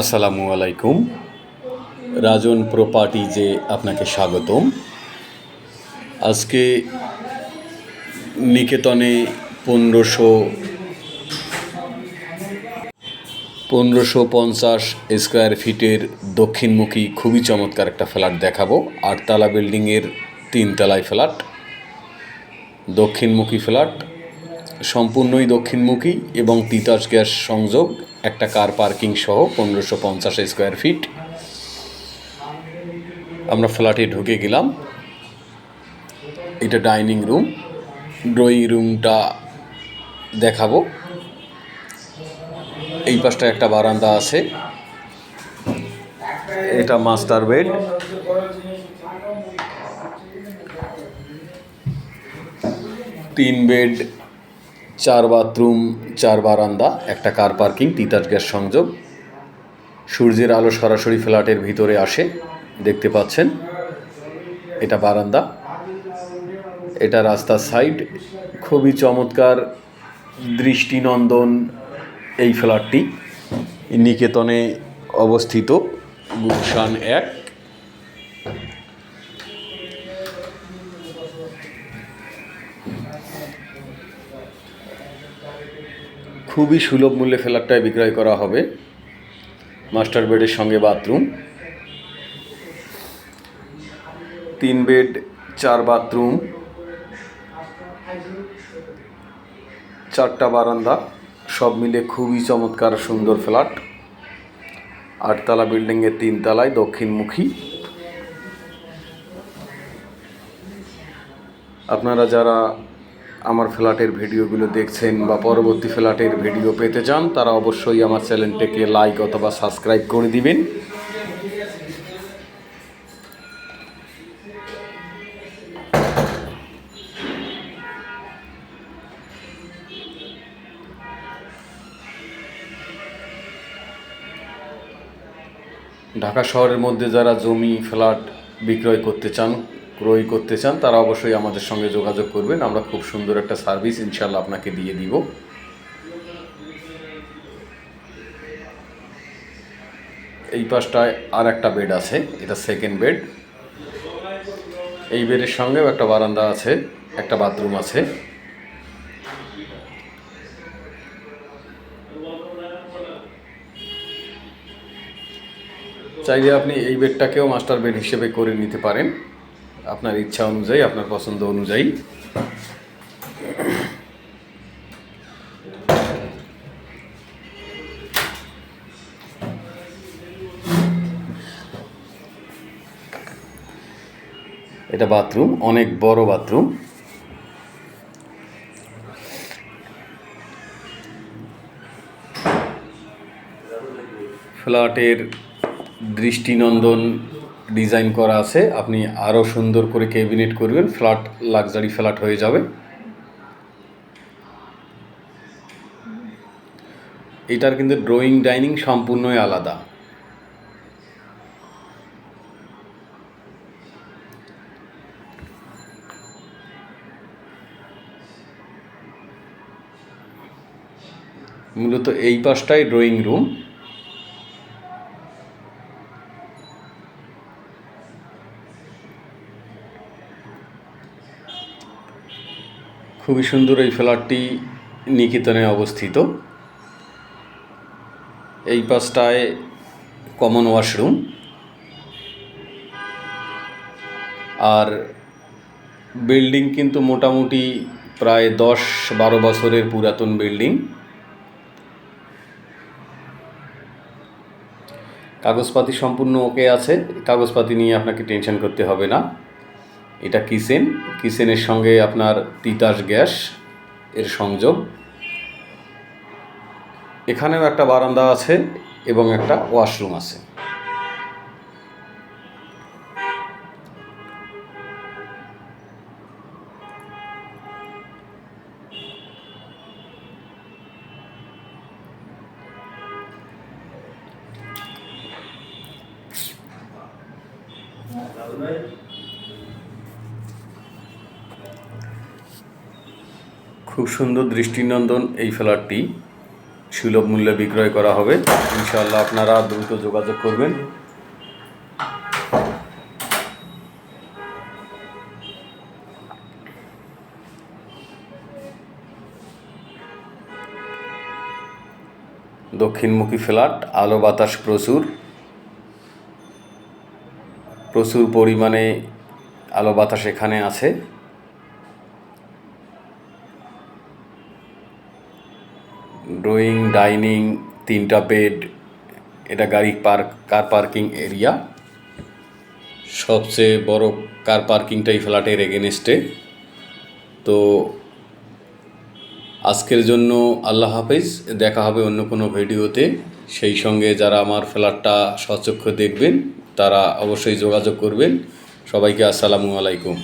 আসসালামু আলাইকুম। রাজন প্রপার্টিজে আপনাকে স্বাগতম। আজকে নিকেতনে 1550 স্কোয়ার ফিটের দক্ষিণমুখী খুবই চমৎকার একটা ফ্ল্যাট দেখাবো। 8তলা বিল্ডিংয়ের 3তলায় ফ্ল্যাট, দক্ষিণমুখী ফ্ল্যাট, সম্পূর্ণই দক্ষিণমুখী এবং তিতাস গ্যাস সংযোগ, একটা কার পার্কিং সহ 1550 স্কোয়ার ফিট। আমরা ফ্ল্যাটে ঢুকে গেলাম। এটা ডাইনিং রুম, ড্রয়িং রুমটা দেখাবো। এই পাশটা একটা বারান্দা আছে। এটা মাস্টার বেড, 3 বেড, 4 বাথরুম, 4 বারান্দা, একটা কার পার্কিং, তিতাস গ্যাস সংযোগ। সূর্যের আলো সরাসরি ফ্ল্যাটের ভিতরে আসে, দেখতে পাচ্ছেন। এটা বারান্দা, এটা রাস্তার সাইড। খুবই চমৎকার, দৃষ্টিনন্দন এই ফ্ল্যাটটি নিকেতনে অবস্থিত, গুলশান 1। খুবই সুলভ মূল্যে ফ্ল্যাটটায় বিক্রয় করা হবে। মাস্টার বেডের সঙ্গে বাথরুম, 3 বেড, 4 বাথরুম, 4টা বারান্দা, সব মিলে খুবই চমৎকার সুন্দর ফ্ল্যাট। 8তলা বিল্ডিংয়ের 3তলায় দক্ষিণমুখী। আপনারা যারা আমার ফ্ল্যাটের ভিডিওগুলো দেখছেন বা পরবর্তী ফ্ল্যাটের ভিডিও পেতে চান, তারা অবশ্যই আমার চ্যানেলটাকে লাইক অথবা সাবস্ক্রাইব করে দিবেন। ঢাকা শহরের মধ্যে যারা জমি ফ্ল্যাট বিক্রয় করতে চান, ক্রয় করতে চান, তারা অবশ্যই আমাদের সঙ্গে যোগাযোগ করবেন। আমরা খুব সুন্দর একটা সার্ভিস ইনশাল্লাহ আপনাকে দিয়ে দিব। এই পাশটায় আর একটা বেড আছে, এটা সেকেন্ড বেড। এই বেডের সঙ্গেও একটা বারান্দা আছে, একটা বাথরুম আছে। চাইলে আপনি এই বেডটাকেও মাস্টার বেড হিসেবে করে নিতে পারেন, আপনার ইচ্ছা অনুযায়ী, আপনার পছন্দ অনুযায়ী। এটা বাথরুম, অনেক বড় বাথরুম। ফ্ল্যাটের দৃষ্টিনন্দন ডিজাইন করা আছে। আপনি আরও সুন্দর করে ক্যাবিনেট করবেন, ফ্ল্যাট লাক্সারি ফ্ল্যাট হয়ে যাবে। এটার কিন্তু ড্রয়িং ডাইনিং সম্পূর্ণই আলাদা। মূলত এই পাশটাই ড্রয়িং রুম। খুবই সুন্দর এই ফ্ল্যাটটি নিকেতনে অবস্থিত। এই পাশটায় কমন ওয়াশরুম, আর বিল্ডিং কিন্তু মোটামুটি প্রায় 10-12 বছরের পুরাতন বিল্ডিং। কাগজপাতি সম্পূর্ণ ওকে আছে, কাগজপাতি নিয়ে আপনাকে টেনশন করতে হবে না। এটা কিচেনের সঙ্গে আপনার তিতাস গ্যাস এর সংযোগ। এখানেও একটা বারান্দা আছে এবং একটা ওয়াশরুম আছে। খুব সুন্দর দৃষ্টিনন্দন এই ফ্ল্যাটটি। সুলভ মূল্যে বিক্রয় করা হবে। ইনশাআল্লাহ আপনারা দ্রুত যোগাযোগ করবেন। দক্ষিণমুখী ফ্ল্যাট, আলো বাতাস প্রচুর পরিমাণে আলো বাতাস এখানে আছে। ড্রয়িং, ডাইনিং, 3টা বেড, এটা কার পার্কিং এরিয়া। সবচেয়ে বড় কার পার্কিংটা এই ফ্ল্যাটের এগেনস্টে। তো আজকের জন্য আল্লাহ হাফেজ, দেখা হবে অন্য কোনো ভিডিওতে। সেই সঙ্গে যারা আমার ফ্ল্যাটটা সচক্ষে দেখবেন তারা অবশ্যই যোগাযোগ করবেন। সবাইকে আসসালামু আলাইকুম।